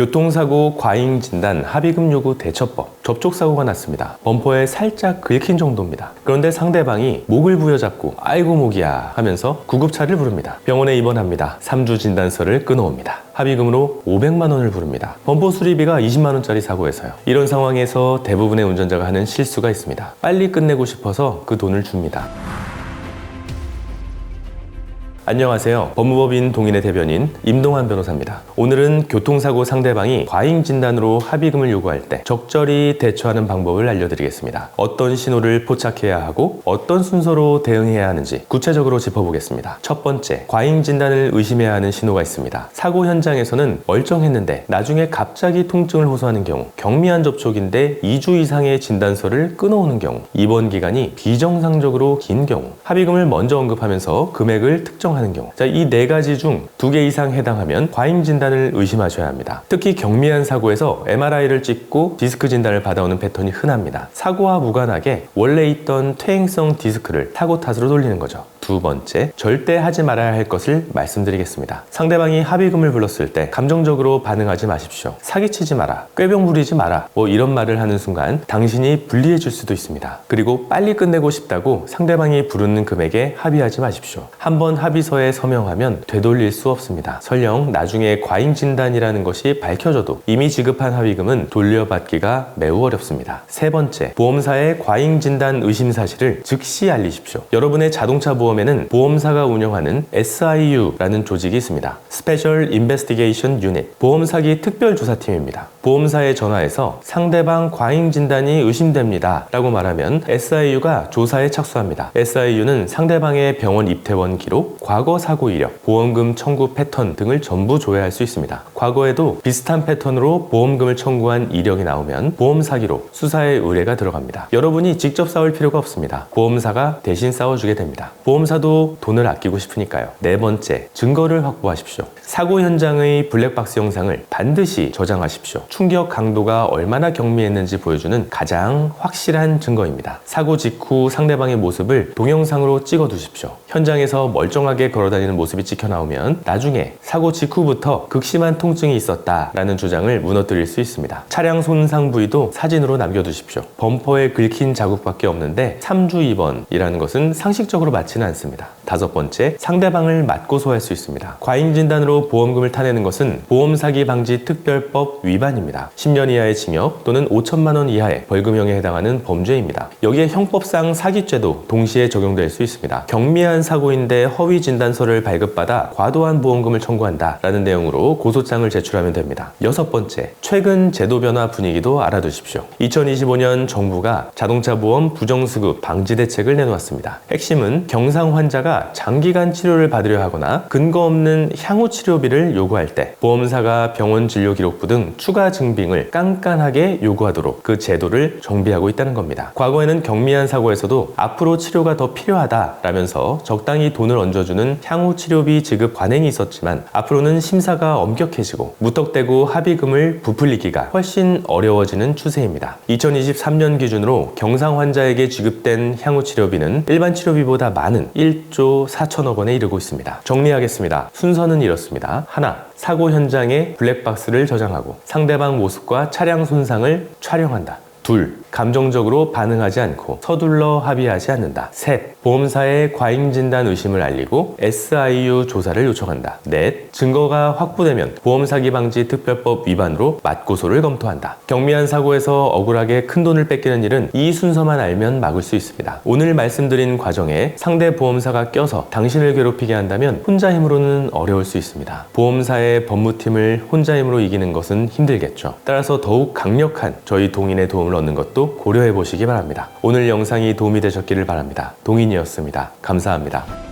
교통사고 과잉 진단 합의금 요구 대처법. 접촉사고가 났습니다. 범퍼에 살짝 긁힌 정도입니다. 그런데 상대방이 목을 부여잡고 아이고 목이야 하면서 구급차를 부릅니다. 병원에 입원합니다. 3주 진단서를 끊어옵니다. 합의금으로 500만 원을 부릅니다. 범퍼 수리비가 20만 원짜리 사고에서요. 이런 상황에서 대부분의 운전자가 하는 실수가 있습니다. 빨리 끝내고 싶어서 그 돈을 줍니다. 안녕하세요. 법무법인 동인의 대변인 임동환 변호사입니다. 오늘은 교통사고 상대방이 과잉 진단으로 합의금을 요구할 때 적절히 대처하는 방법을 알려드리겠습니다. 어떤 신호를 포착해야 하고 어떤 순서로 대응해야 하는지 구체적으로 짚어보겠습니다. 첫 번째, 과잉 진단을 의심해야 하는 신호가 있습니다. 사고 현장에서는 멀쩡했는데 나중에 갑자기 통증을 호소하는 경우, 경미한 접촉인데 2주 이상의 진단서를 끊어오는 경우, 입원 기간이 비정상적으로 긴 경우, 합의금을 먼저 언급하면서 금액을 특정하는 경우. 이 네 가지 중 2개 이상 해당하면 과잉 진단을 의심하셔야 합니다. 특히 경미한 사고에서 MRI를 찍고 디스크 진단을 받아오는 패턴이 흔합니다. 사고와 무관하게 원래 있던 퇴행성 디스크를 사고 탓으로 돌리는 거죠. 두 번째, 절대 하지 말아야 할 것을 말씀드리겠습니다. 상대방이 합의금을 불렀을 때 감정적으로 반응하지 마십시오. 사기치지 마라, 꾀병 부리지 마라, 이런 말을 하는 순간 당신이 불리해질 수도 있습니다. 그리고 빨리 끝내고 싶다고 상대방이 부르는 금액에 합의하지 마십시오. 한번 합의서에 서명하면 되돌릴 수 없습니다. 설령 나중에 과잉 진단이라는 것이 밝혀져도 이미 지급한 합의금은 돌려받기가 매우 어렵습니다. 세 번째, 보험사의 과잉 진단 의심 사실을 즉시 알리십시오. 여러분의 자동차 보험에는 보험사가 운영하는 SIU라는 조직이 있습니다. Special Investigation Unit, 보험사기 특별조사팀입니다. 보험사에 전화해서 상대방 과잉 진단이 의심됩니다 라고 말하면 SIU가 조사에 착수합니다. SIU는 상대방의 병원 입퇴원 기록, 과거 사고 이력, 보험금 청구 패턴 등을 전부 조회할 수 있습니다. 과거에도 비슷한 패턴으로 보험금을 청구한 이력이 나오면 보험 사기로 수사에 의뢰가 들어갑니다. 여러분이 직접 싸울 필요가 없습니다. 보험사가 대신 싸워주게 됩니다. 보험사도 돈을 아끼고 싶으니까요. 네 번째, 증거를 확보하십시오. 사고 현장의 블랙박스 영상을 반드시 저장하십시오. 충격 강도가 얼마나 경미했는지 보여주는 가장 확실한 증거입니다. 사고 직후 상대방의 모습을 동영상으로 찍어 두십시오. 현장에서 멀쩡하게 걸어다니는 모습이 찍혀 나오면 나중에 사고 직후부터 극심한 통증이 있었다라는 주장을 무너뜨릴 수 있습니다. 차량 손상 부위도 사진으로 남겨두십시오. 범퍼에 긁힌 자국밖에 없는데 3주 입원이라는 것은 상식적으로 맞지는 않습니다. 다섯 번째, 상대방을 맞고소할 수 있습니다. 과잉 진단으로 보험금을 타내는 것은 보험사기 방지 특별법 위반입니다. 10년 이하의 징역 또는 5천만 원 이하의 벌금형에 해당하는 범죄입니다. 여기에 형법상 사기죄도 동시에 적용될 수 있습니다. 경미한 사고인데 허위 진단서를 발급받아 과도한 보험금을 청구한다라는 내용으로 고소장을 제출하면 됩니다. 여섯 번째, 최근 제도 변화 분위기도 알아두십시오. 2025년 정부가 자동차 보험 부정수급 방지 대책을 내놓았습니다. 핵심은 경상 환자가 장기간 치료를 받으려 하거나 근거 없는 향후 치료비를 요구할 때 보험사가 병원 진료 기록부 등 추가 증빙을 깐깐하게 요구하도록 그 제도를 정비하고 있다는 겁니다. 과거에는 경미한 사고에서도 앞으로 치료가 더 필요하다라면서 적당히 돈을 얹어주는 향후 치료비 지급 관행이 있었지만 앞으로는 심사가 엄격해지고 무턱대고 합의금을 부풀리기가 훨씬 어려워지는 추세입니다. 2023년 기준으로 경상 환자에게 지급된 향후 치료비는 일반 치료비보다 많은 1조 4천억 원에 이르고 있습니다. 정리하겠습니다. 순서는 이렇습니다. 하나, 사고 현장에 블랙박스를 저장하고 상대방 모습과 차량 손상을 촬영한다. 둘, 감정적으로 반응하지 않고 서둘러 합의하지 않는다. 셋, 보험사에 과잉 진단 의심을 알리고 SIU 조사를 요청한다. 넷, 증거가 확보되면 보험사기 방지 특별법 위반으로 맞고소를 검토한다. 경미한 사고에서 억울하게 큰 돈을 뺏기는 일은 이 순서만 알면 막을 수 있습니다. 오늘 말씀드린 과정에 상대 보험사가 껴서 당신을 괴롭히게 한다면 혼자 힘으로는 어려울 수 있습니다. 보험사의 법무팀을 혼자 힘으로 이기는 것은 힘들겠죠. 따라서 더욱 강력한 저희 동인의 도움을 얻는 것도 고려해 보시기 바랍니다. 오늘 영상이 도움이 되셨기를 바랍니다. 동인이었습니다. 감사합니다.